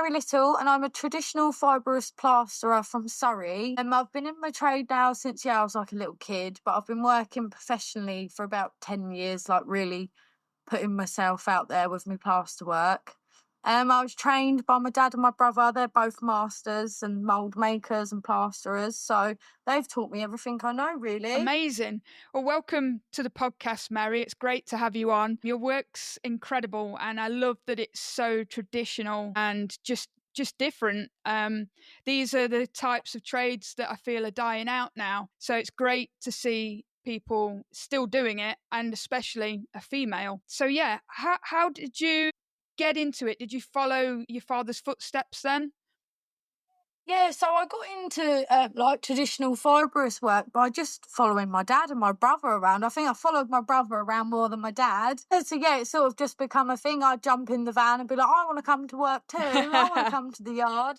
Mary Little, and I'm a traditional fibrous plasterer from Surrey. I've been in my trade now since, I was like a little kid, but I've been working professionally for about 10 years, like really putting myself out there with my plaster work. I was trained by my dad and my brother. They're both masters and mould makers and plasterers. So they've taught me everything I know, really. Amazing. Well, welcome to the podcast, Mary. It's great to have you on. Your work's incredible, and I love that it's so traditional and just different. These are the types of trades that I feel are dying out now. So it's great to see people still doing it, and especially a female. So yeah, how did you get into it? Did you follow your father's footsteps then? Yeah, so I got into like traditional fibrous work by just following my dad and my brother around. I think I followed my brother around more than my dad. And so yeah, it's sort of just become a thing. I'd jump in the van and be like, I want to come to work too. I want to come to the yard.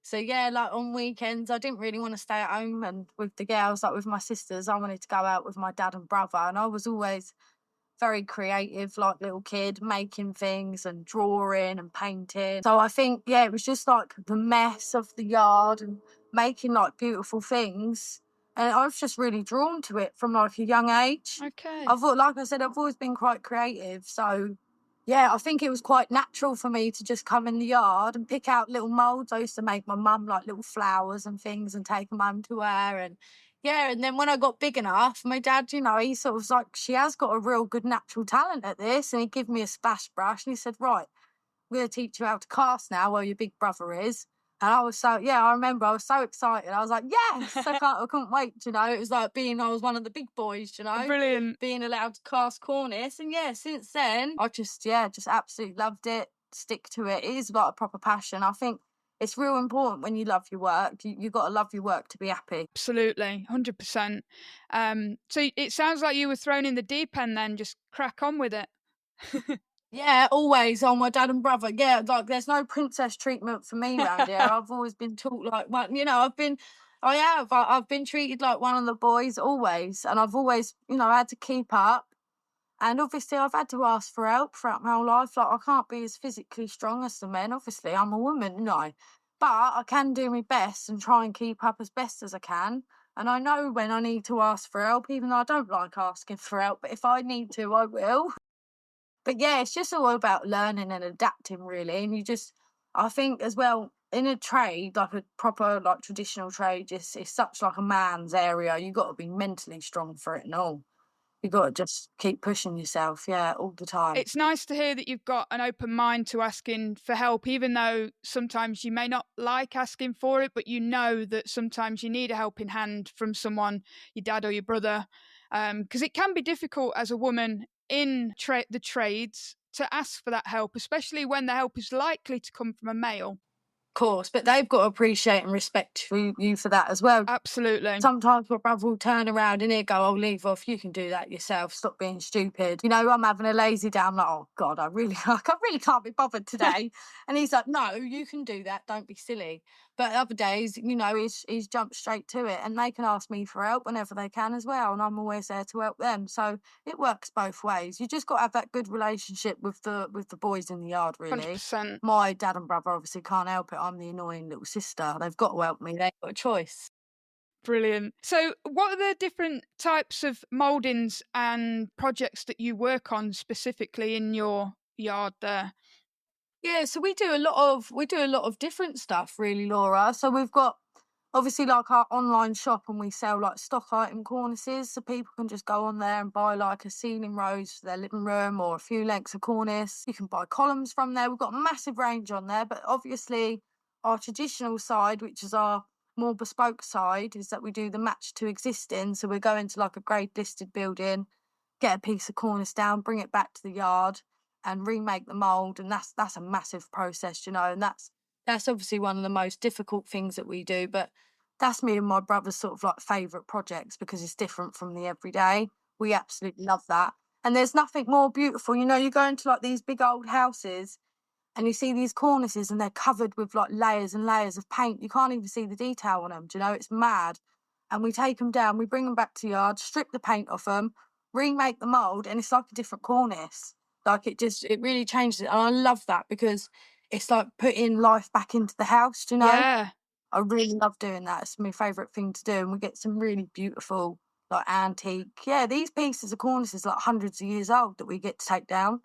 So yeah, like on weekends, I didn't really want to stay at home and with the girls, like with my sisters. I wanted to go out with my dad and brother, and I was always very creative, like little kid, making things and drawing and painting. So I think, it was just like the mess of the yard and making like beautiful things. And I was just really drawn to it from like a young age. Okay. Like I said, I've always been quite creative. So yeah, I think it was quite natural for me to just come in the yard and pick out little moulds. I used to make my mum like little flowers and things and take them home to her. And yeah, and then when I got big enough, my dad, he sort of was like, she has got a real good natural talent at this. And he gave me a splash brush and he said, right, we're going to teach you how to cast now where your big brother is. And I was I remember I was so excited. I was like, yes, I couldn't wait, It was like I was one of the big boys, Brilliant. being allowed to cast cornice. And yeah, since then, I just absolutely loved it. Stick to it. It is like a proper passion. I think it's real important when you love your work. You got to love your work to be happy. Absolutely, 100%. So it sounds like you were thrown in the deep end then, just crack on with it. Yeah, always on my dad and brother. Yeah, like there's no princess treatment for me around here. I've always been taught like, well, I've been treated like one of the boys always, and I've always, had to keep up. And obviously, I've had to ask for help throughout my whole life. Like, I can't be as physically strong as the men. Obviously, I'm a woman, but I can do my best and try and keep up as best as I can. And I know when I need to ask for help, even though I don't like asking for help. But if I need to, I will. But yeah, it's just all about learning and adapting, really. And I think as well, in a trade, like a proper, like traditional trade, it's such like a man's area. You got to be mentally strong for it and all. You got to just keep pushing yourself, all the time. It's nice to hear that you've got an open mind to asking for help, even though sometimes you may not like asking for it, but you know that sometimes you need a helping hand from someone, your dad or your brother, because it can be difficult as a woman in the trades to ask for that help, especially when the help is likely to come from a male. Course, but they've got to appreciate and respect you for that as well. Absolutely. Sometimes my brother will turn around and he'll go, "Oh, leave off, you can do that yourself, stop being stupid." I'm having a lazy day, I'm like, "Oh God, I really can't be bothered today." And he's like, "No, you can do that, don't be silly." But other days, he's jumped straight to it, and they can ask me for help whenever they can as well, and I'm always there to help them. So it works both ways. You just got to have that good relationship with the boys in the yard, really. 100%. My dad and brother obviously can't help it. I'm the annoying little sister. They've got to help me. They've got a choice. Brilliant. So what are the different types of mouldings and projects that you work on specifically in your yard there? Yeah, so we do a lot of different stuff, really, Laura. So we've got obviously like our online shop, and we sell like stock item cornices, so people can just go on there and buy like a ceiling rose for their living room or a few lengths of cornice. You can buy columns from there. We've got a massive range on there, but obviously our traditional side, which is our more bespoke side, is that we do the match to existing. So we go into like a grade listed building, get a piece of cornice down, bring it back to the yard and remake the mould, and that's a massive process, and that's obviously one of the most difficult things that we do, but that's me and my brother's sort of like favourite projects because it's different from the everyday. We absolutely love that. And there's nothing more beautiful, you go into like these big old houses and you see these cornices and they're covered with like layers and layers of paint. You can't even see the detail on them, it's mad. And we take them down, we bring them back to the yard, strip the paint off them, remake the mould, and it's like a different cornice. Like it really changes it. And I love that because it's like putting life back into the house, do you know? Yeah, I really love doing that. It's my favourite thing to do. And we get some really beautiful, like antique. Yeah, these pieces of cornices like hundreds of years old that we get to take down.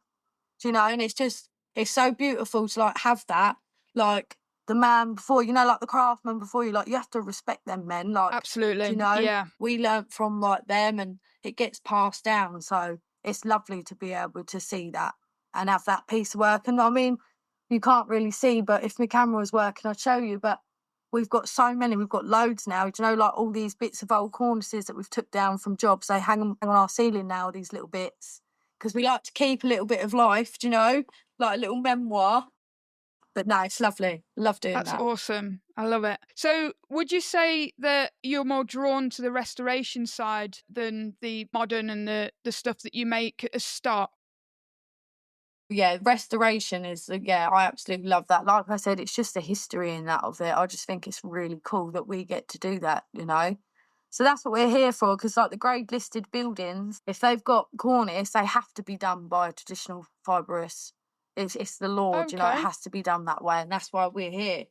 Do you know? And it's just, it's so beautiful to like have that. Like the man before, you know, like the craftsman before you, like you have to respect them men. Like, do you absolutely. know? Yeah. We learnt from like them and it gets passed down. So it's lovely to be able to see that and have that piece of work. And I mean, you can't really see, but if my camera was working, I'd show you. But we've got so many, we've got loads now. Do you know, like all these bits of old cornices that we've took down from jobs, they hang on our ceiling now, these little bits, because we like to keep a little bit of life, do you know, like a little memoir. But no, it's lovely. Love doing That's that. awesome. I love it. So, would you say that you're more drawn to the restoration side than the modern and the stuff that you make as stock? Yeah, restoration is, yeah, I absolutely love that. Like I said, it's just the history in that of it. I just think it's really cool that we get to do that, you know. So that's what we're here for, because like the grade listed buildings, if they've got cornice, they have to be done by a traditional fibrous. It's the law, do you know, it Okay. has to be done that way, and that's why we're here.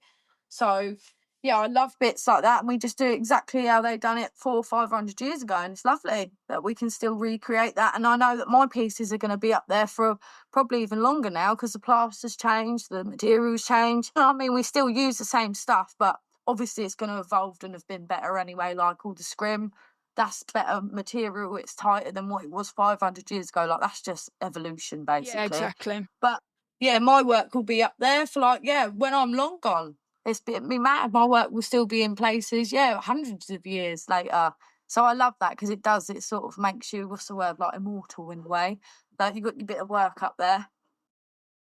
So yeah, I love bits like that, and we just do it exactly how they done it 400 or 500 years ago, and it's lovely that we can still recreate that. And I know that my pieces are going to be up there for probably even longer now, because the plaster's changed, the materials changed. I mean, we still use the same stuff, but obviously it's going to evolve and have been better anyway. Like all the scrim, that's better material, it's tighter than what it was 500 years ago. Like that's just evolution Yeah, basically. exactly. But yeah, my work will be up there for like, yeah, when I'm long gone. It's me mad. My work will still be in places, yeah, hundreds of years later. So I love that, because it does, it sort of makes you, what's the word, like immortal in a way. Like you got your bit of work up there.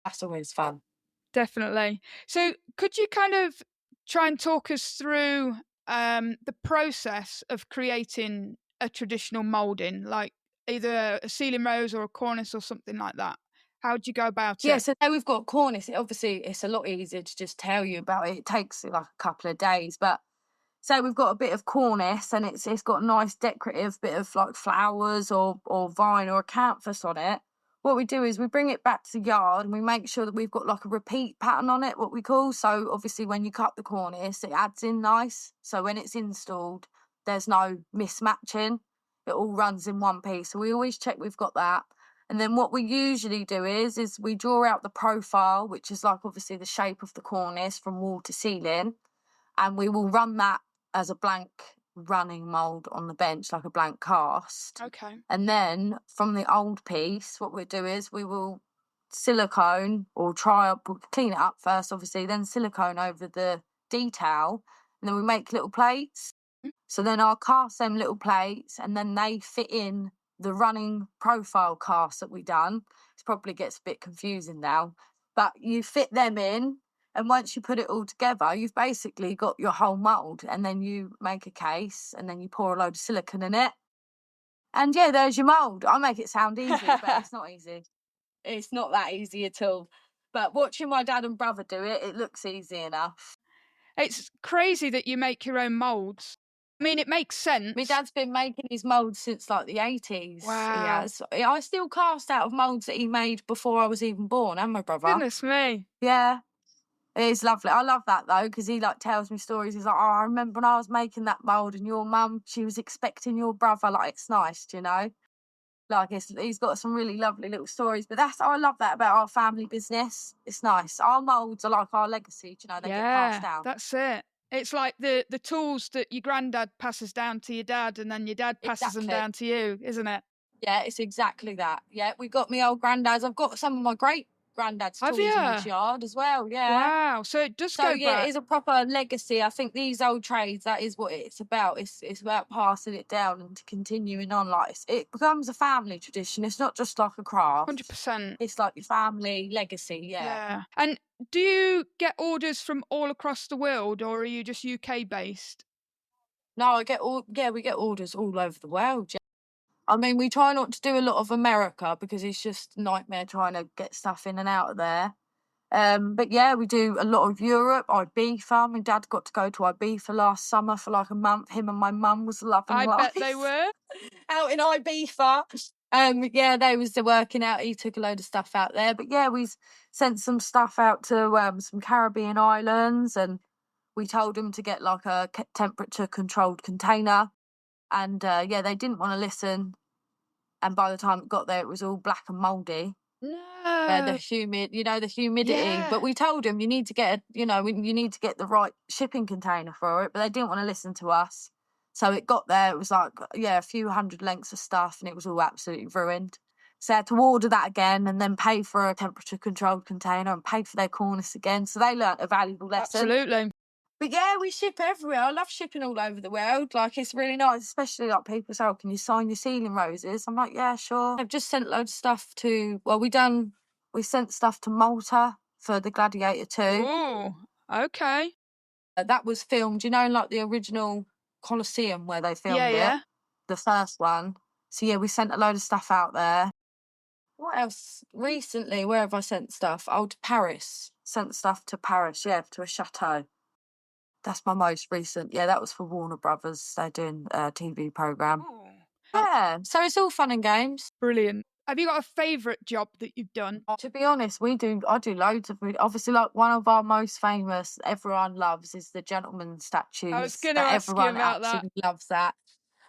That's always fun. Definitely. So, could you kind of try and talk us through the process of creating a traditional moulding, like either a ceiling rose or a cornice or something like that? How do you go about Yeah, it? so now we've got cornice. Obviously, it's a lot easier to just tell you about it. It takes like a couple of days, but so we've got a bit of cornice, and it's got a nice decorative bit of like flowers or vine or acanthus on it. What we do is we bring it back to the yard and we make sure that we've got like a repeat pattern on it, what we call. So obviously when you cut the cornice, it adds in nice. So when it's installed, there's no mismatching. It all runs in one piece. So we always check we've got that. And then what we usually do is we draw out the profile, which is like obviously the shape of the cornice from wall to ceiling, and we will run that as a blank running mould on the bench, like a blank cast. Okay. And then from the old piece, what we'll do is we will silicone or try up, we'll clean it up first, obviously, then silicone over the detail, and then we make little plates. So then I'll cast them little plates, and then they fit in the running profile cast that we done. It probably gets a bit confusing now, but you fit them in, and once you put it all together, you've basically got your whole mould, and then you make a case, and then you pour a load of silicone in it, and yeah, there's your mould. I make it sound easy, but it's not easy. It's not that easy at all. But watching my dad and brother do it, it looks easy enough. It's crazy that you make your own moulds. I mean, it makes My sense. dad's been making his moulds since like the 80s. He Wow. has. I still cast out of moulds that he made before I was even born, and my brother. Goodness me. Yeah, it's lovely. I love that though, because he like tells me stories. He's like, "Oh, I remember when I was making that mould, and your mum, she was expecting your brother." Like it's nice, do you know. Like he's got some really lovely little stories. But that's, I love that about our family business. It's nice. Our moulds are like our legacy. Do you know, they get passed Yeah, down. that's it. It's like the tools that your granddad passes down to your dad, and then your dad passes them Exactly. down to you, isn't it? Yeah, it's exactly that. Yeah, we got me old granddads. I've got some of my great granddad's Have toys in you? this yard as well. Yeah. Wow. So it does So go yeah, it back. is a proper legacy. I think these old trades, that is what it's about. It's about passing it down and continuing on. Like it becomes a family tradition. It's not just like a craft. 100%. It's like your family legacy. Yeah. Yeah. And do you get orders from all across the world, or are you just UK based? No, I get all. Yeah, we get orders all over the world. Yeah. I mean, we try not to do a lot of America because it's just a nightmare trying to get stuff in and out of there. But yeah, we do a lot of Europe, Ibiza. My dad got to go to Ibiza last summer for like a month. Him and my mum was loving I bet they life were. out in Ibiza. Yeah, they was working out. He took a load of stuff out there, but yeah, we sent some stuff out to some Caribbean islands, and we told them to get like a temperature controlled container, and yeah, they didn't want to listen. And by the time it got there, it was all black and mouldy. The No. the humidity. But Yeah. we told them you need to get you need to get the right shipping container for it. But they didn't want to listen to us. So it got there. It was like a few hundred lengths of stuff, and it was all absolutely ruined. So I had to order that again, and then pay for a temperature controlled container, and paid for their cornice again. So they learnt a valuable lesson. Absolutely. But yeah, we ship everywhere. I love shipping all over the world. Like, it's really nice, especially like people say, "Oh, can you sign your ceiling roses?" I'm like, yeah, sure. I've just sent loads of stuff to. Well, we sent stuff to Malta for the Gladiator 2. Oh, okay. That was filmed, like the original Colosseum where they Yeah, filmed it, yeah. the first one. So yeah, we sent a load of stuff out there. What else? Recently, where have I sent stuff? Oh, to Paris. Sent stuff to Paris, yeah, to a chateau. That's my most recent. Yeah, that was for Warner Brothers. They're doing a TV program. Oh, Yeah, so it's all fun and games. brilliant. Have you got a favourite job that you've done? To be honest, I do loads of obviously, like, one of our most famous, everyone loves, is the gentleman I was statues. going to That ask you everyone about that. absolutely loves that.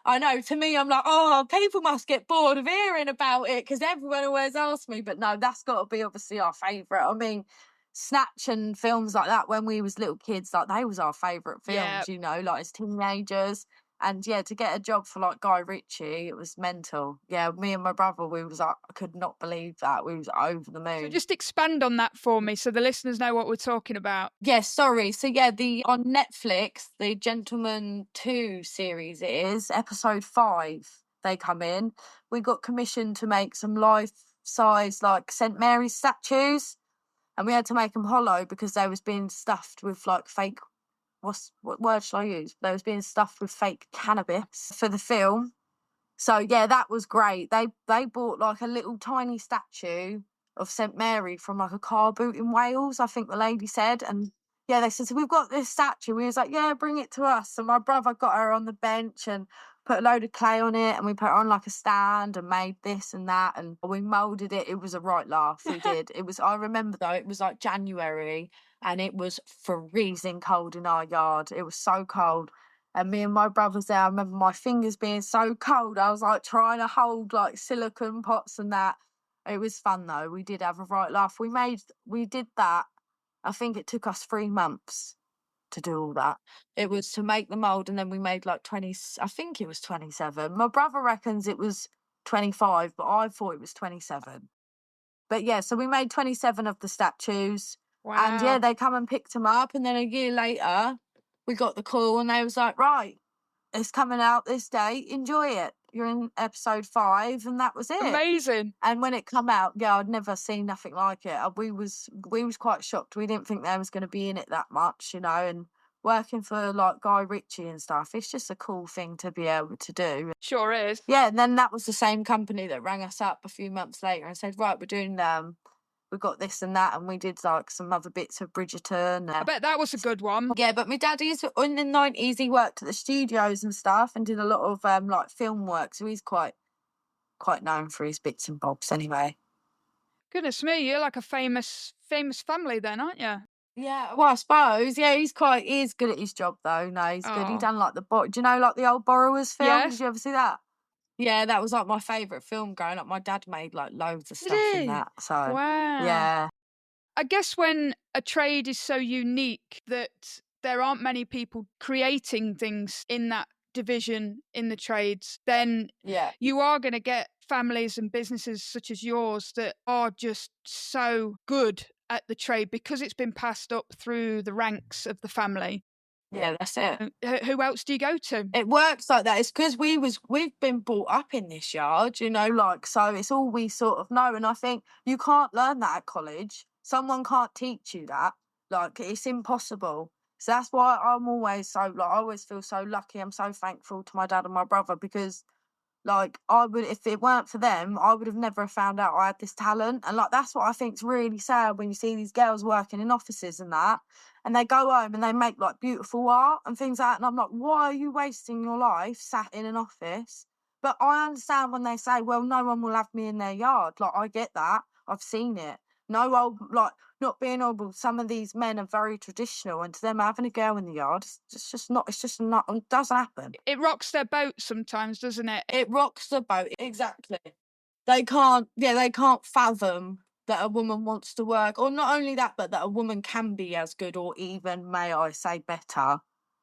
I know, to me, I'm like, oh, people must get bored of hearing about it because everyone always asks me. But no, that's got to be obviously our favourite. I mean, Snatch and films like that when we was little kids, like, they was our favourite Yeah. films, like as teenagers. And yeah, to get a job for like Guy Ritchie, it was mental. Yeah, me and my brother, we was like, I could not believe that. We was over the So moon. just expand on that for me so the listeners know what we're talking about. Yeah, sorry. So yeah, the on Netflix, the Gentleman 2 series, it is episode 5. They come in. We got commissioned to make some life size like St Mary's statues, and we had to make them hollow because they was being stuffed with like fake. What word shall I use? They was being stuffed with fake cannabis for the film. So yeah, that was great. They bought like a little tiny statue of St Mary from like a car boot in Wales, I think the lady said. And yeah, they said, so we've got this statue. We was like, yeah, bring it to us. So my brother got her on the bench and put a load of clay on it, and we put her on like a stand and made this and that, and we moulded it. It was a right laugh. We did. I remember though, it was like January and it was freezing cold in our yard. It was so cold. And me and my brothers there, I remember my fingers being so cold. I was like trying to hold like silicone pots and that. It was fun though. We did have a right laugh. We did that. I think it took us 3 months to do all that. It was to make the mould, and then we made like 20, I think it was 27. My brother reckons it was 25, but I thought it was 27. But yeah, so we made 27 of the statues. And yeah, Wow. they come and picked them up. And then a year later, we got the call and they was like, right, it's coming out this day. Enjoy it. You're in episode 5. And that was it. Amazing. And when it come out, yeah, I'd never seen nothing like it. We was quite shocked. We didn't think there was going to be in it that much, and working for like Guy Ritchie and stuff, it's just a cool thing to be able to do. Sure is. Yeah, and then that was the same company that rang us up a few months later and said, right, we're doing we've got this and that, and we did like some other bits of Bridgerton. I bet that was a good one. Yeah, but my daddy's in the 90s. He worked at the studios and stuff, and did a lot of like film work. So he's quite known for his bits and bobs, anyway. Goodness me, you're like a famous family then, aren't you? Yeah, well, I suppose. Yeah, he is good at his job though. No, he's good. He Oh. done like do you know like the old Borrowers film? Yes. Did you ever see that? Yeah, that was like my favourite film growing up. My dad made like loads of Did stuff in he? that. So Wow. yeah. I guess when a trade is so unique that there aren't many people creating things in that division in the trades, then Yeah. you are going to get families and businesses such as yours that are just so good at the trade because it's been passed up through the ranks of the family. Yeah, that's it. Who else do you go to? It works like that. It's because we've been brought up in this yard, like, so it's all we sort of know. And I think you can't learn that at college. Someone can't teach you that. Like, it's impossible. So that's why I'm always I always feel so lucky. I'm so thankful to my dad and my brother because, like, if it weren't for them, I would have never found out I had this talent. And like, that's what I think's really sad when you see these girls working in offices and that, and they go home and they make like beautiful art and things like that. And I'm like, why are you wasting your life sat in an office But I understand when they say, well, no one will have me in their yard. Like, I get that. I've seen it. No old, like, not being able, some of these men are very traditional, and to them having a girl in the yard, it's just not, it doesn't happen. It rocks their boat sometimes, doesn't it? It rocks the boat, exactly. They can't fathom that a woman wants to work, or not only that, but that a woman can be as good, or even, may I say, better.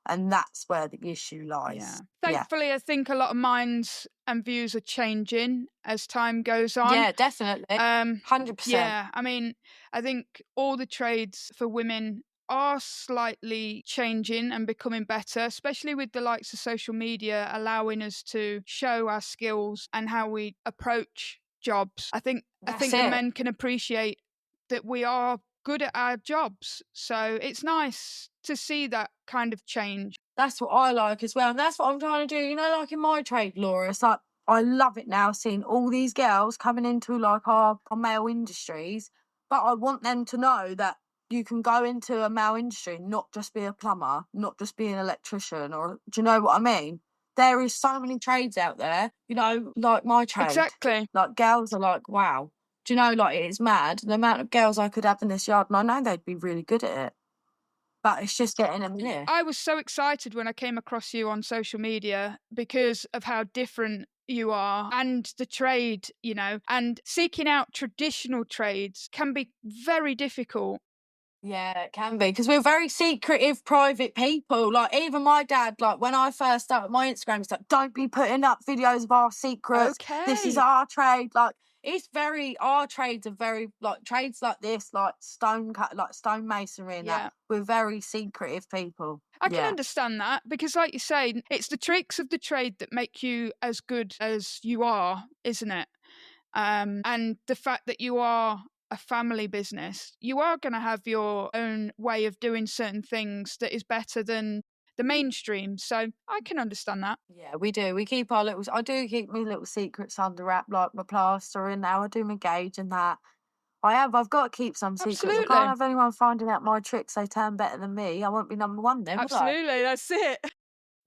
And that's where the issue lies. Yeah. Thankfully, I think a lot of minds and views are changing as time goes on. Yeah, definitely. 100%. Yeah, I mean, I think all the trades for women are slightly changing and becoming better, especially with the likes of social media allowing us to show our skills and how we approach jobs. I think the men can appreciate that we are good at our jobs. So it's nice to see that kind of change. That's what I like as well. And that's what I'm trying to do. You know, like in my trade, Laura, it's like, I love it now seeing all these girls coming into like our male industries. But I want them to know that you can go into a male industry, not just be a plumber, not just be an electrician, or do you know what I mean? There is so many trades out there, you know, like my trade. Exactly. Like, girls are like, wow. Do you know, like, it is mad the amount of girls I could have in this yard, and I know they'd be really good at it. But it's just getting them in here. I was so excited when I came across you on social media because of how different you are and the trade, you know, and seeking out traditional trades can be very difficult. Yeah, it can be, because we're very secretive, private people. Like, even my dad, like, when I first started my Instagram, he's like, don't be putting up videos of our secrets. This is Okay. our trade. Like, it's very, our trades are very, like, trades like this, like stone masonry and Yeah. that. We're very secretive people. I can understand that because, like you say, it's the tricks of the trade that make you as good as you are, isn't it? And the fact that you are a family business, you are going to have your own way of doing certain things that is better than the mainstream. So I can understand that. Yeah, we do. We keep our little, I do keep my little secrets under wrap, like my plastering now. I do my gauge and that. I've got to keep some secrets. I Absolutely. can't have anyone finding out my tricks. They turn better than me. I won't be number one then, would I? Absolutely, that's it.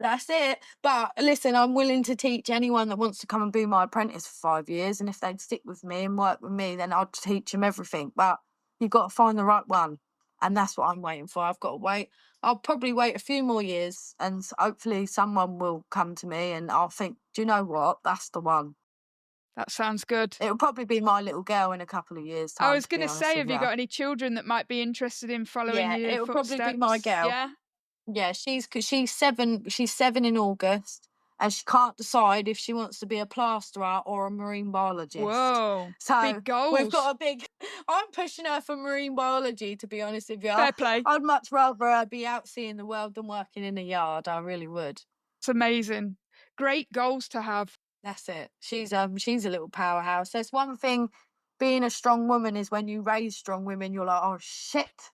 That's it. But listen, I'm willing to teach anyone that wants to come and be my apprentice for 5 years. And if they'd stick with me and work with me, then I'd teach them everything. But you've got to find the right one. And that's what I'm waiting for. I've got to wait. I'll probably wait a few more years, and hopefully someone will come to me and I'll think, do you know what? That's the one. That sounds good. It'll probably be my little girl in a couple of years' time. I was going to say, have you got any children that might be interested in following your it'll footsteps? probably be my girl. Yeah. Yeah, she's 7. She's 7 in August, and she can't decide if she wants to be a plasterer or a marine biologist. Whoa. So big goals. we've got a big. I'm pushing her for marine biology, to be honest with you. Fair play. I'd much rather her be out seeing the world than working in a yard. I really would. It's amazing. Great goals to have. That's it. She's a little powerhouse. There's one thing, being a strong woman is when you raise strong women, you're like, oh shit.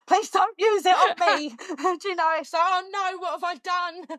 Please don't use it on me. Do you know? It's like, oh no, what have I done?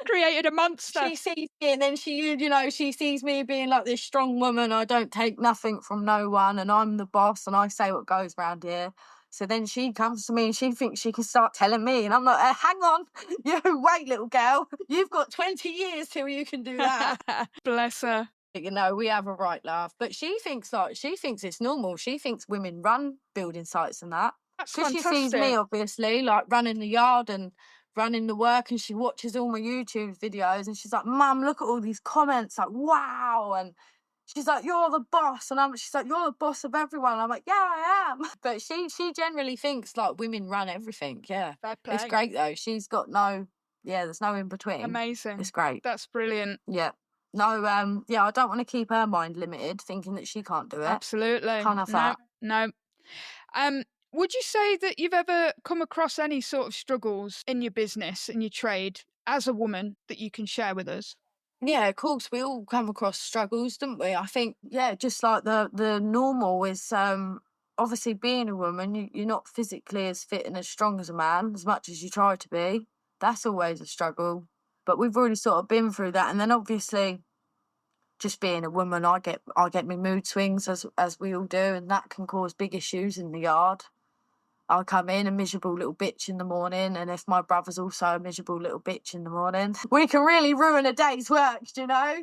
Created a monster. She sees me, and then she sees me being like this strong woman. I don't take nothing from no one, and I'm the boss, and I say what goes round here. So then she comes to me and she thinks she can start telling me, and I'm like, hang on, you wait, little girl. You've got 20 years till you can do that. Bless her. You know, we have a right laugh, but she thinks it's normal. She thinks women run building sites and that. That's Because she fantastic. sees me, obviously, like running the yard and running the work, and she watches all my YouTube videos, and she's like, Mum, look at all these comments, like, wow. And she's like, you're the boss. And she's like, you're the boss of everyone. And I'm like, yeah, I am. But she generally thinks like women run everything. Yeah. Fair play. It's great though. She's got there's no in between. Amazing. It's great. That's brilliant. Yeah. No, I don't want to keep her mind limited, thinking that she can't do it. Absolutely. Can't have that. No. Would you say that you've ever come across any sort of struggles in your business, in your trade, as a woman that you can share with us? Yeah, of course, we all come across struggles, don't we? I think, just like the normal is, obviously being a woman, you're not physically as fit and as strong as a man, as much as you try to be. That's always a struggle. But we've already sort of been through that. And then obviously, just being a woman, I get my mood swings, as we all do, and that can cause big issues in the yard. I'll come in a miserable little bitch in the morning, and if my brother's also a miserable little bitch in the morning, we can really ruin a day's work, you know?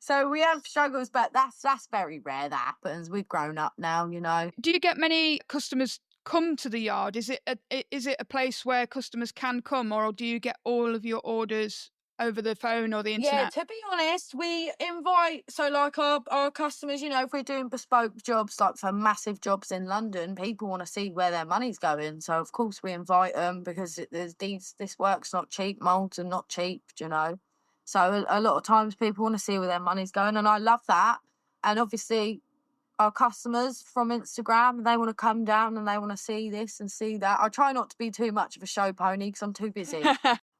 So we have struggles, but that's very rare that happens. We've grown up now, you know. Do you get many customers come to the yard? Is it a place where customers can come, or do you get all of your orders over the phone or the Yeah, internet? to be honest, we invite, so like our customers, you know, if we're doing bespoke jobs, like for massive jobs in London, people want to see where their money's going. So of course we invite them because this work's not cheap, molds are not cheap, you know. So a lot of times people want to see where their money's going, and I love that. And obviously our customers from Instagram, they want to come down and they want to see this and see that. I try not to be too much of a show pony because I'm too busy.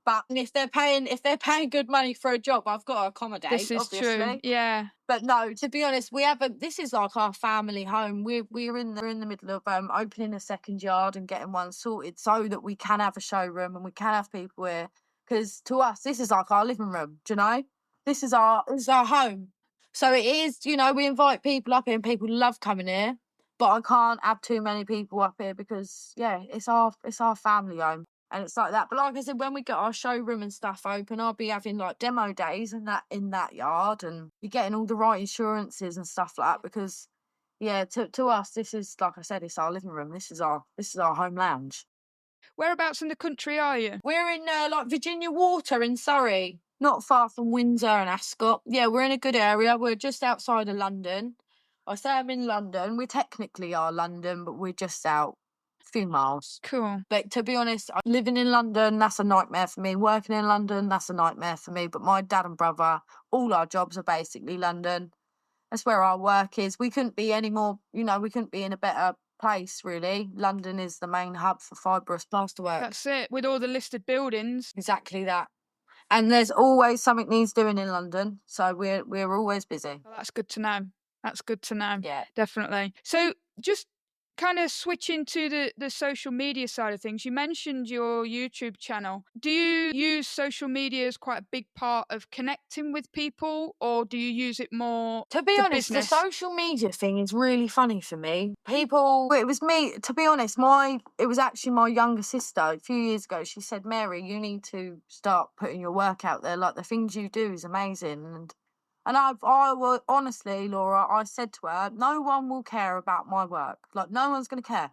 But if they're paying good money for a job, I've got to accommodate. This is obviously. true. Yeah. But no, to be honest, this is like our family home. We're in the middle of opening a second yard and getting one sorted so that we can have a showroom and we can have people here. Because to us, this is like our living room. Do you know? This is our home. So it is. You know, we invite people up here and people love coming here. But I can't have too many people up here because it's our family home. And it's like that. But like I said, when we get our showroom and stuff open, I'll be having like demo days and that in that yard, and you're getting all the right insurances and stuff like that. Because to us, this is, like I said, it's our living room. This is our home lounge. Whereabouts in the country are you? We're in like Virginia Water in Surrey, not far from Windsor and Ascot. Yeah, we're in a good area. We're just outside of London. I say I'm in London. We technically are London, but we're just out a few miles. Cool. But to be honest, living in London, that's a nightmare for me. Working in London, that's a nightmare for me. But my dad and brother, all our jobs are basically London. That's where our work is. We couldn't be any more, you know, we couldn't be in a better place, really. London is the main hub for fibrous plasterwork. That's it. With all the listed buildings. Exactly that. And there's always something needs doing in London. So we're always busy. Well, that's good to know. That's good to know. Yeah. Definitely. So just kind of switching to the social media side of things, you mentioned your YouTube channel. Do you use social media as quite a big part of connecting with people, or do you use it more To be for honest, business? the social media thing is really funny for me. It was me, to be honest, it was actually my younger sister a few years ago. She said, Mary, you need to start putting your work out there. Like, the things you do is amazing. And I will, honestly, Laura, I said to her, no one will care about my work. Like, no one's going to care.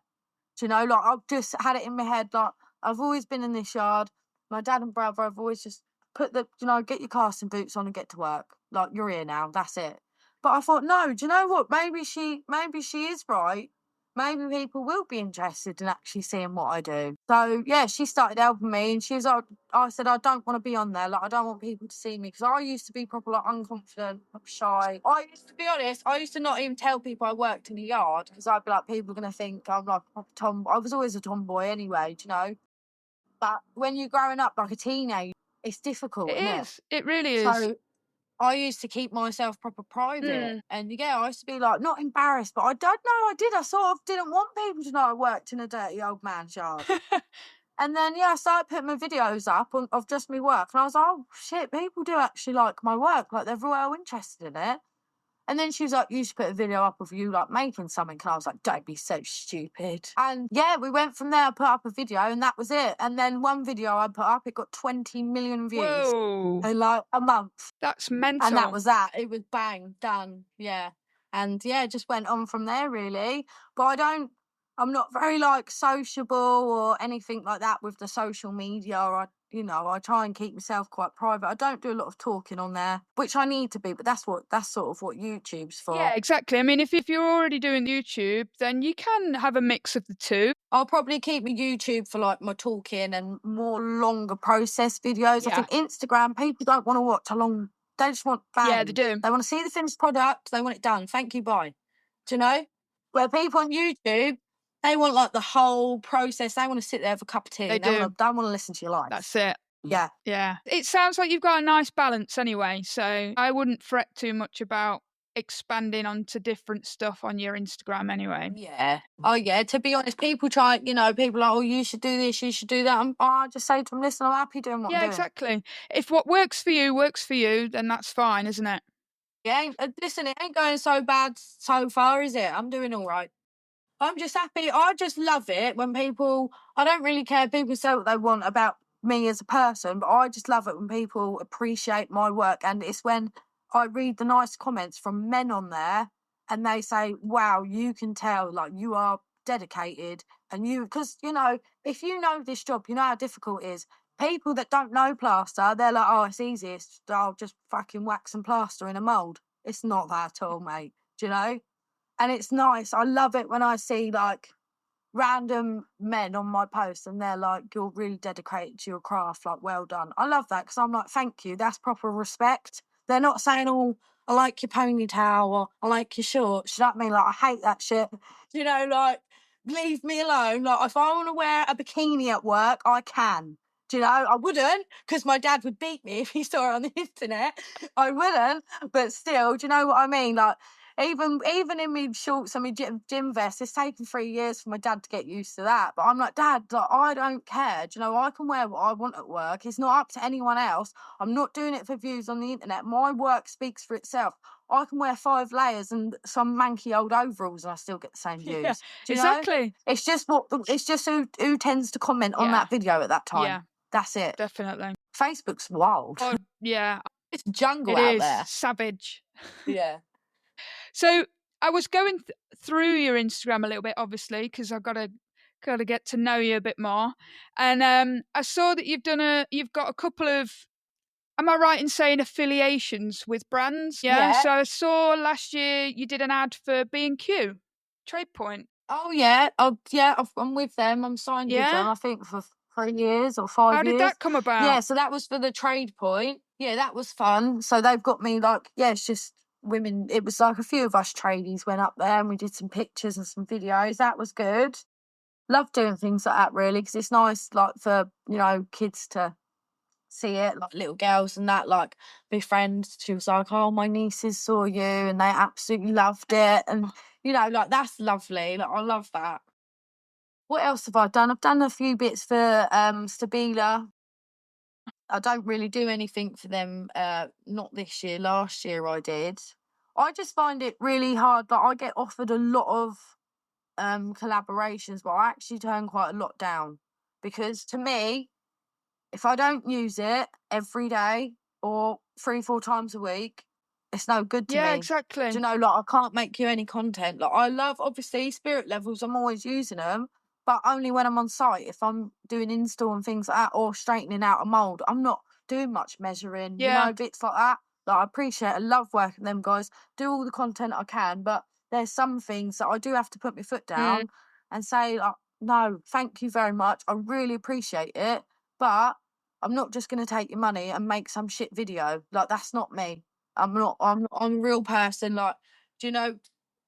Do you know, like, I've just had it in my head, like, I've always been in this yard. My dad and brother have always just get your casting boots on and get to work. Like, you're here now, that's it. But I thought, no, do you know what? Maybe she is right. Maybe people will be interested in actually seeing what I do. So, yeah, she started helping me, and she was like, I said, I don't want to be on there. Like, I don't want people to see me, because I used to be proper, like, unconfident, shy. To be honest, I used to not even tell people I worked in the yard, because I'd be like, people are going to think I'm like a tom. I was always a tomboy anyway, do you know? But when you're growing up like a teenager, it's difficult, isn't it? It really is. So I used to keep myself proper private. And I used to be like, not embarrassed, but I don't know, I did. I sort of didn't want people to know I worked in a dirty old man's yard. And then, I started putting my videos up of just my work. And I was like, oh, shit, people do actually like my work. Like, they're real interested in it. And then she was like, you should put a video up of you, like, making something. And I was like, don't be so stupid. And we went from there. I put up a video, and that was it. And then one video I put up, it got 20 million views. Whoa. In like a month. That's mental. And that was that. It was bang, done. Yeah. And it just went on from there, really. But I'm not very like sociable or anything like that with the social media. I try and keep myself quite private. I don't do a lot of talking on there, which I need to be, but that's sort of what YouTube's for. Yeah, exactly. I mean, if you're already doing YouTube, then you can have a mix of the two. I'll probably keep my YouTube for like my talking and more longer process videos. Yeah. I think Instagram, people don't want to watch they just want bang. Yeah, they do. They want to see the finished product, they want it done. Thank you, bye. Do you know? Where people on YouTube, they want like the whole process. They want to sit there with a cup of tea. They don't want to listen to your life. That's it. Yeah. Yeah. It sounds like you've got a nice balance anyway, so I wouldn't fret too much about expanding onto different stuff on your Instagram anyway. Yeah. Oh, yeah. To be honest, people try, people are like, oh, you should do this, you should do that. I just say to them, listen, I'm happy doing what I'm doing. Yeah, exactly. If what works for you, then that's fine, isn't it? Yeah. Listen, it ain't going so bad so far, is it? I'm doing all right. I'm just happy. I just love it when I don't really care if people say what they want about me as a person, but I just love it when people appreciate my work. And it's when I read the nice comments from men on there, and they say, wow, you can tell, like, you are dedicated, and because, if you know this job, you know how difficult it is. People that don't know plaster, they're like, oh, it's easy. I'll just fucking wax and plaster in a mould. It's not that at all, mate. Do you know? And it's nice. I love it when I see, like, random men on my post and they're like, you're really dedicated to your craft, like, well done. I love that, because I'm like, thank you, that's proper respect. They're not saying, oh, I like your ponytail or I like your shorts. You know what I mean? Like, I hate that shit. Like, leave me alone. Like, if I want to wear a bikini at work, I can. I wouldn't, because my dad would beat me if he saw it on the internet. I wouldn't, but still, do you know what I mean? Like, even in my shorts and my gym vest, it's taken 3 years for my dad to get used to that. But I'm like, Dad, like, I don't care. I can wear what I want at work. It's not up to anyone else. I'm not doing it for views on the internet. My work speaks for itself. I can wear 5 layers and some manky old overalls and I still get the same views. Yeah, Do you know? exactly. It's just who tends to comment on Yeah. that video at that time. Yeah, that's it. definitely. Facebook's wild. Oh, yeah, It's jungle it out is there. savage. Yeah. So I was going through your Instagram a little bit, obviously, because I've got to get to know you a bit more. And I saw that you've got a couple of, am I right in saying affiliations with brands? Yeah. So I saw last year you did an ad for B&Q, Trade Point. Oh yeah, I'm with them. I'm signed with them. I think for 3 years or 5 years. How did that come about? Yeah, so that was for the Trade Point. Yeah, that was fun. So they've got me, like, yeah, it's just women. It was like a few of us tradies went up there and we did some pictures and some videos. That was good. Love doing things like that, really, because it's nice, like, for kids to see it, like little girls and that, like, be friends. She was like, oh, my nieces saw you and they absolutely loved it, and like, that's lovely. Like, I love that. What else have I done? I've done a few bits for Stabila. I don't really do anything for them, not this year. Last year I did. I just find it really hard. Like, I get offered a lot of collaborations, but I actually turn quite a lot down, because to me, if I don't use it every day or 3-4 times a week, it's no good to me. Yeah, exactly. Like, I can't make you any content. Like, I love, obviously, spirit levels, I'm always using them, but only when I'm on site. If I'm doing install and things like that, or straightening out a mould, I'm not doing much measuring, bits like that. Like, I appreciate, I love working with them guys, do all the content I can, but there's some things that I do have to put my foot down and say, like, no, thank you very much. I really appreciate it, but I'm not just going to take your money and make some shit video. Like, that's not me. I'm a real person. Like,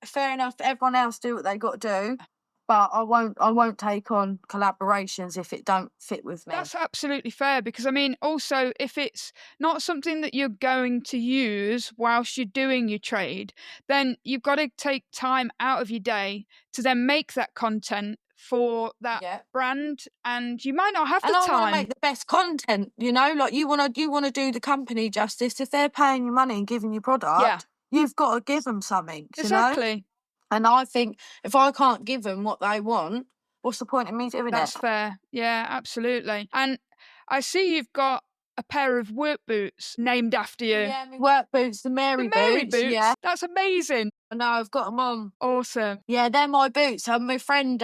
fair enough, everyone else do what they got to do, but I won't take on collaborations if it don't fit with me. That's absolutely fair, because I mean, also, if it's not something that you're going to use whilst you're doing your trade, then you've got to take time out of your day to then make that content for that brand, and you might not have the time. And I want to make the best content, like, you want to do the company justice. If they're paying you money and giving you product, you've got to give them something. Exactly. And I think if I can't give them what they want, what's the point in me doing it? That's fair. Yeah, absolutely. And I see you've got a pair of work boots named after you. Yeah, my work boots, the Mary boots. Yeah, that's amazing. I know, I've got them on. Awesome. Yeah, they're my boots. My friend,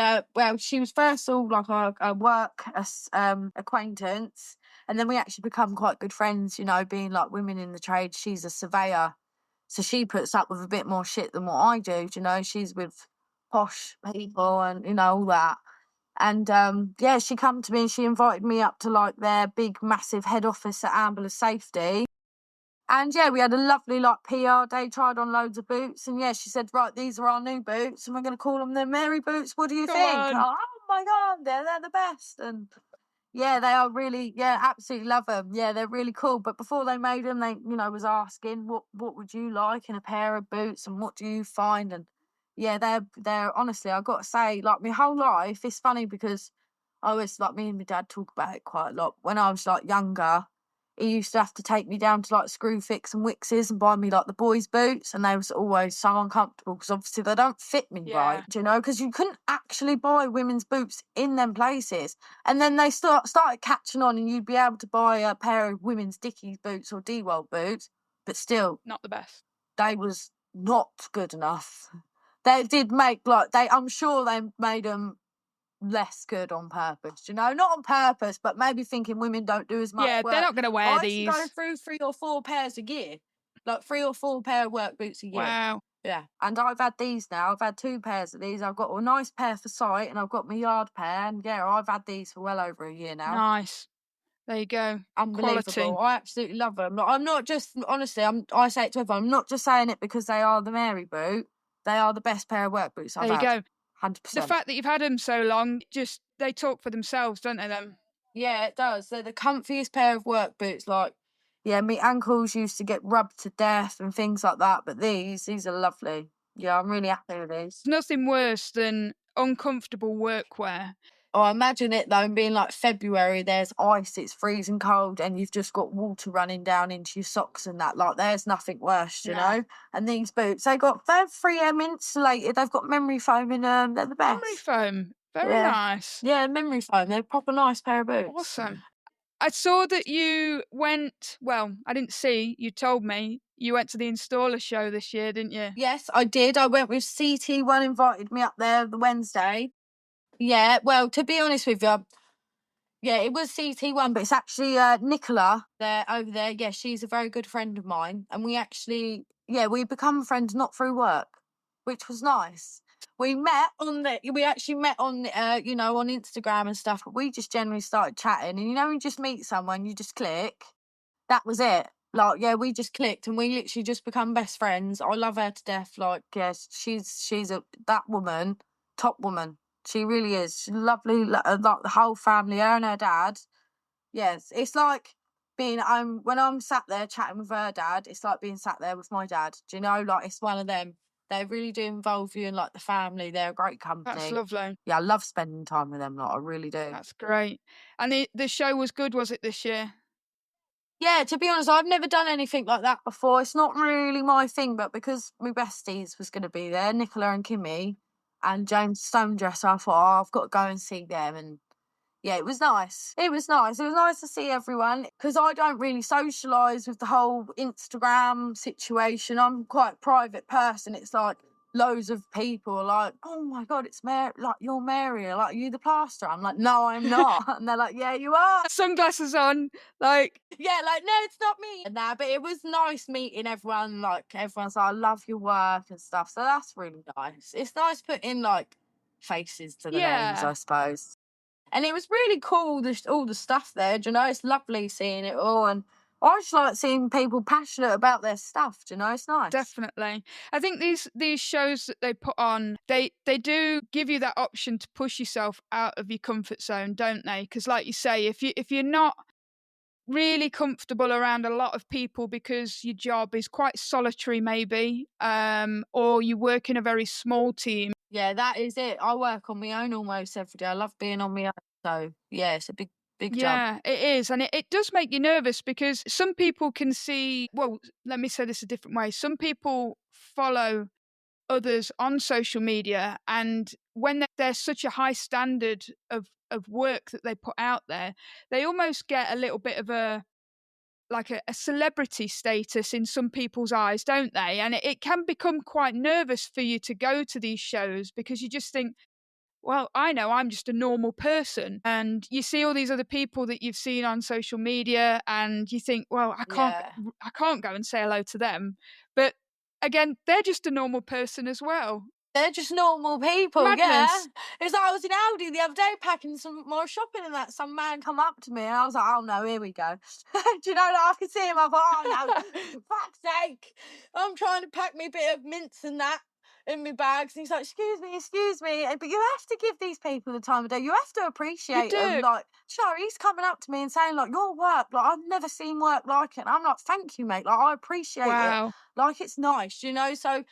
she was first all like a work acquaintance, and then we actually become quite good friends, being like women in the trade. She's a surveyor, so she puts up with a bit more shit than what I do. She's with posh people and all that. And she come to me and she invited me up to, like, their big massive head office at Ambulance Safety. And we had a lovely, like, PR day, tried on loads of boots, and she said, right, these are our new boots and we're going to call them the Mary boots. What do you think? Oh my God, they're the best. And they are really, absolutely love them. Yeah, they're really cool. But before they made them, they, was asking, what would you like in a pair of boots and what do you find? And they're honestly, I've got to say, like, my whole life, it's funny because I always, like, me and my dad talk about it quite a lot. When I was, like, younger, he used to have to take me down to, like, Screwfix and Wickes and buy me, like, the boys' boots, and they was always so uncomfortable because obviously they don't fit me right, because you couldn't actually buy women's boots in them places. And then they started catching on, and you'd be able to buy a pair of women's Dickies boots or Dewalt boots but still, Not the best. they was not good enough. They did make, like, I'm sure they made them less good on purpose, you know, not on purpose, but maybe thinking women don't do as much Yeah, they're work. not going to wear I used to go these. through 3 or 4 pairs a year, like 3 or 4 pair of work boots a year. Wow. Yeah, and I've had these now. I've had 2 pairs of these. I've got a nice pair for sight, and I've got my yard pair. And yeah, I've had these for well over a year now. Nice. There you go. Unbelievable! Quality. I absolutely love them. Like, I'm not just honestly. I say it to everyone. I'm not just saying it because they are the Mary boot. They are the best pair of work boots I've There you had. go. The 100%. fact that you've had them so long, just they talk for themselves, don't they? Them. Yeah, it does. They're the comfiest pair of work boots. Like, yeah, my ankles used to get rubbed to death and things like that. But these are lovely. Yeah, I'm really happy with these. There's nothing worse than uncomfortable workwear. Oh, imagine it though, being like February, there's ice, it's freezing cold, and you've just got water running down into your socks and that. Like, there's nothing worse, you know? And these boots, they're 3M insulated, they've got memory foam in them, they're the best. Memory foam. Very Yeah. nice. Yeah, memory foam, they're a proper nice pair of boots. Awesome. I saw that you went, well, I didn't see, you told me, you went to the installer show this year, didn't you? Yes, I did. I went with CT1, invited me up there the Wednesday. Yeah, well, to be honest with you, yeah, it was CT1, but it's actually Nicola there over there. Yeah, she's a very good friend of mine, and we actually, yeah, we become friends not through work, which was nice. We actually met on, you know, on Instagram and stuff, but we just generally started chatting, and you know, you just meet someone, you just click. That was it. Like, yeah, we just clicked, and we literally just become best friends. I love her to death. Like, yes, she's that woman, top woman. She really is. She's lovely. Like the whole family, her and her dad. Yes, it's like being when I'm sat there chatting with her dad. It's like being sat there with my dad. Do you know? Like, it's one of them. They really do involve you in like the family. They're a great company. That's lovely. Yeah, I love spending time with them. Like, I really do. That's great. And the show was good, was it, this year? Yeah, to be honest, I've never done anything like that before. It's not really my thing, but because my besties was going to be there, Nicola and Kimmy, and James Stonedresser, I thought, oh, I've got to go and see them. And yeah, it was nice. It was nice. It was nice to see everyone because I don't really socialise with the whole Instagram situation. I'm quite a private person. It's like loads of people are like, oh my God, it's Mary, like, you're Mary, like, you the plasterer? I'm like, no, I'm not. And they're like, yeah, you are. Sunglasses on, like. Yeah, like, no, it's not me. And that, but it was nice meeting everyone. Like, everyone's like, I love your work and stuff. So that's really nice. It's nice putting like faces to the names, I suppose. And it was really cool, all the stuff there. Do you know, it's lovely seeing it all. And I just like seeing people passionate about their stuff. Do you know, it's nice. Definitely. I think these shows that they put on, they do give you that option to push yourself out of your comfort zone, don't they? Because like you say, if you're not really comfortable around a lot of people because your job is quite solitary maybe, or you work in a very small team. Yeah, that is it. I work on my own almost every day. I love being on my own. So yeah, it's a big jump. Yeah, it is. And it does make you nervous because some people can see, well, let me say this a different way. Some people follow others on social media, and when there's such a high standard of work that they put out there, they almost get a little bit of a celebrity status in some people's eyes, don't they? And it can become quite nervous for you to go to these shows because you just think, well, I know I'm just a normal person. And you see all these other people that you've seen on social media and you think, well, I can't go and say hello to them. But again, they're just a normal person as well. They're just normal people. Madness. Yeah. It's like I was in Aldi the other day packing some more shopping and that some man come up to me and I was like, oh no, here we go. Do you know, like, I could see him, I thought, oh no, fuck's sake. I'm trying to pack me a bit of mints and that in my bags. And he's like, excuse me. But you have to give these people the time of day. You have to appreciate them. Like, sure, he's coming up to me and saying, like, your work, like, I've never seen work like it. And I'm like, thank you, mate. Like, I appreciate it. Like, it's nice, you know? So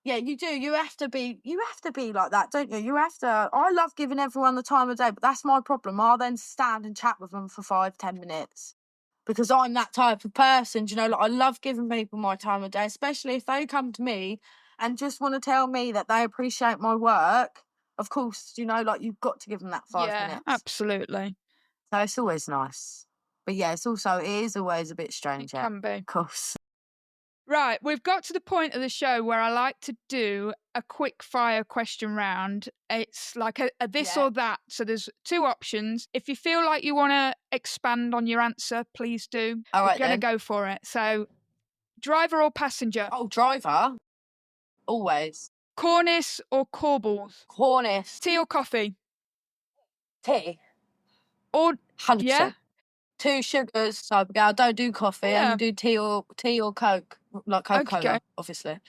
yeah, you do. You have to be like that, don't you? You have to. I love giving everyone the time of day, but that's my problem. I'll then stand and chat with them for 5-10 minutes because I'm that type of person. Do you know, like, I love giving people my time of day, especially if they come to me and just want to tell me that they appreciate my work. Of course, you know, like, you've got to give them that 5 minutes. Yeah, absolutely. So it's always nice. But yeah, it is always a bit strange. It can be. Of course. Right, we've got to the point of the show where I like to do a quick fire question round. It's like a this Yeah. or that. So there's 2 options. If you feel like you want to expand on your answer, please do. All We're right going to then. go for it. So, driver or passenger? Oh, driver. Always. Cornice or Corbels? Cornice. Tea or coffee? Tea. Or 100%. yeah, 2 sugars type of girl. Don't do coffee. Yeah. Only do tea or Coke. Like Coca-Cola, Okay. obviously.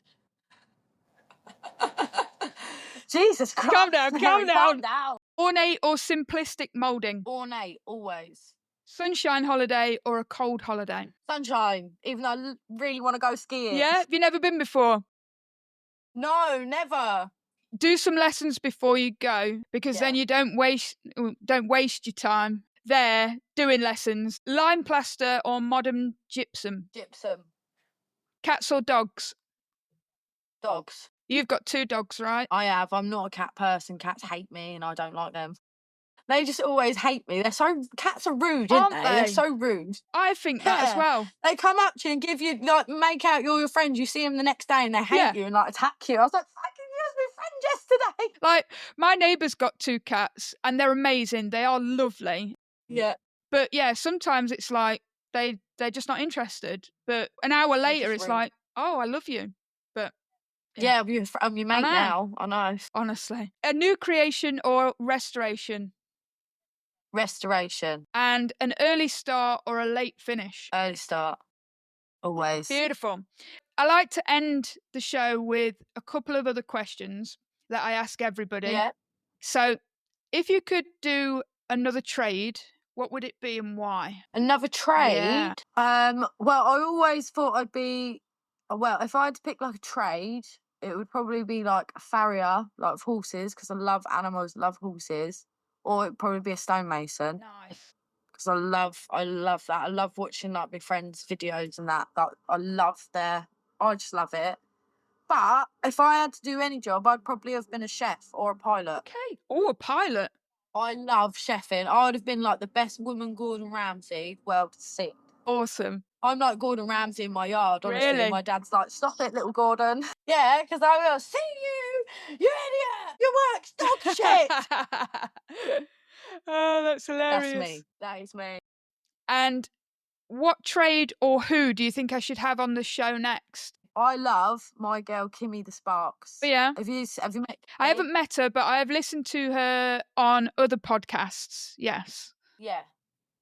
Jesus Christ. Calm down, calm Mary, down. Calm down. Ornate or simplistic moulding? Ornate, always. Sunshine holiday or a cold holiday? Sunshine, even though I really want to go skiing. Yeah, have you never been before? No, never. Do some lessons before you go, because then you don't waste your time there doing lessons. Lime plaster or modern gypsum? Gypsum. Cats or dogs? Dogs. You've got 2 dogs, right? I have. I'm not a cat person. Cats hate me and I don't like them. They just always hate me. Cats are rude, aren't they? They're so rude. I think that as Yeah. well. They come up to you and give you, like, make out you're your friends. You see them the next day and they hate you and, like, attack you. I was like, fucking, you was my friend yesterday. Like, my neighbour's got 2 cats and they're amazing. They are lovely. Yeah. But yeah, sometimes it's like they're just not interested. But an hour later, it's rude. like, oh, I love you. But yeah, I'm your mate know. now. I know. Honestly, a new creation or restoration? Restoration. And an early start or a late finish? Early start. Always. Beautiful. I like to end the show with a couple of other questions that I ask everybody. Yeah. So, if you could do another trade, what would it be and why? Another trade? Yeah. Well, I always thought I'd be, well, if I had to pick like a trade, it would probably be like a farrier, like of horses, because I love animals, love horses. Or it'd probably be a stonemason. Nice. Because I love that. I love watching like my friends' videos and that. I just love it. But if I had to do any job, I'd probably have been a chef or a pilot. Okay. Oh, a pilot. I love chefing. I would have been like the best woman Gordon Ramsay world to see. Awesome. I'm like Gordon Ramsay in my yard, honestly. Really? My dad's like, stop it, little Gordon. Yeah, because I will see you, you idiot. Your work's dog shit. Oh, that's hilarious. That's me. That is me. And what trade or who do you think I should have on the show next? I love my girl Kimmy the Sparks. But yeah. Have you met Kimmy? I haven't met her, but I have listened to her on other podcasts. Yes. Yeah.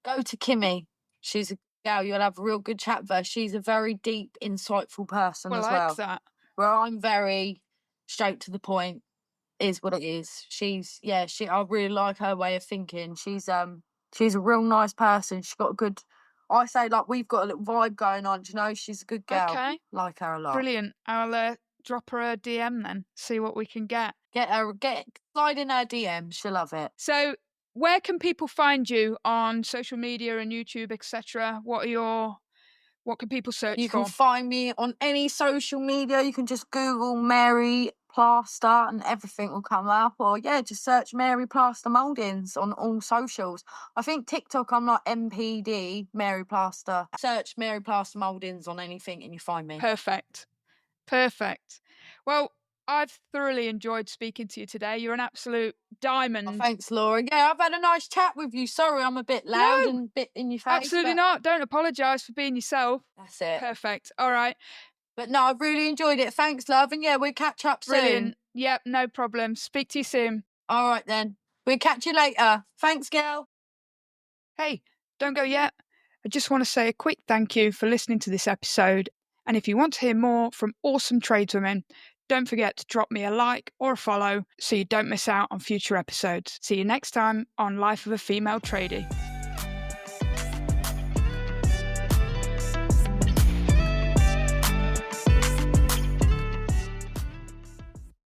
Go to Kimmy. She's a girl. You'll have a real good chat with her. She's a very deep, insightful person as well. I like that. Where I'm very straight to the point, is what it is. I really like her way of thinking. She's a real nice person. She's got a good, I say, like, we've got a little vibe going on. Do you know, she's a good girl. Okay. Like her a lot. Brilliant. I'll drop her a DM then, see what we can get. Slide in her DM. She'll love it. So, where can people find you on social media and YouTube, etc.? What can people search for? You can find me on any social media. You can just Google Mary Plaster and everything will come up. Or just search Mary Plaster Mouldings on all socials. I think TikTok, I'm like MPD Mary Plaster. Search Mary Plaster Mouldings on anything and you find me. Perfect. Well, I've thoroughly enjoyed speaking to you today. You're an absolute diamond. Oh, thanks, Laura. Yeah, I've had a nice chat with you. Sorry, I'm a bit loud and a bit in your face. Absolutely not. Don't apologise for being yourself. That's it. Perfect. All right. But no, I've really enjoyed it. Thanks, love. And we'll catch up soon. Brilliant. Yep, no problem. Speak to you soon. All right, then. We'll catch you later. Thanks, girl. Hey, don't go yet. I just want to say a quick thank you for listening to this episode. And if you want to hear more from awesome tradeswomen, don't forget to drop me a like or a follow so you don't miss out on future episodes. See you next time on Life of a Female Tradie.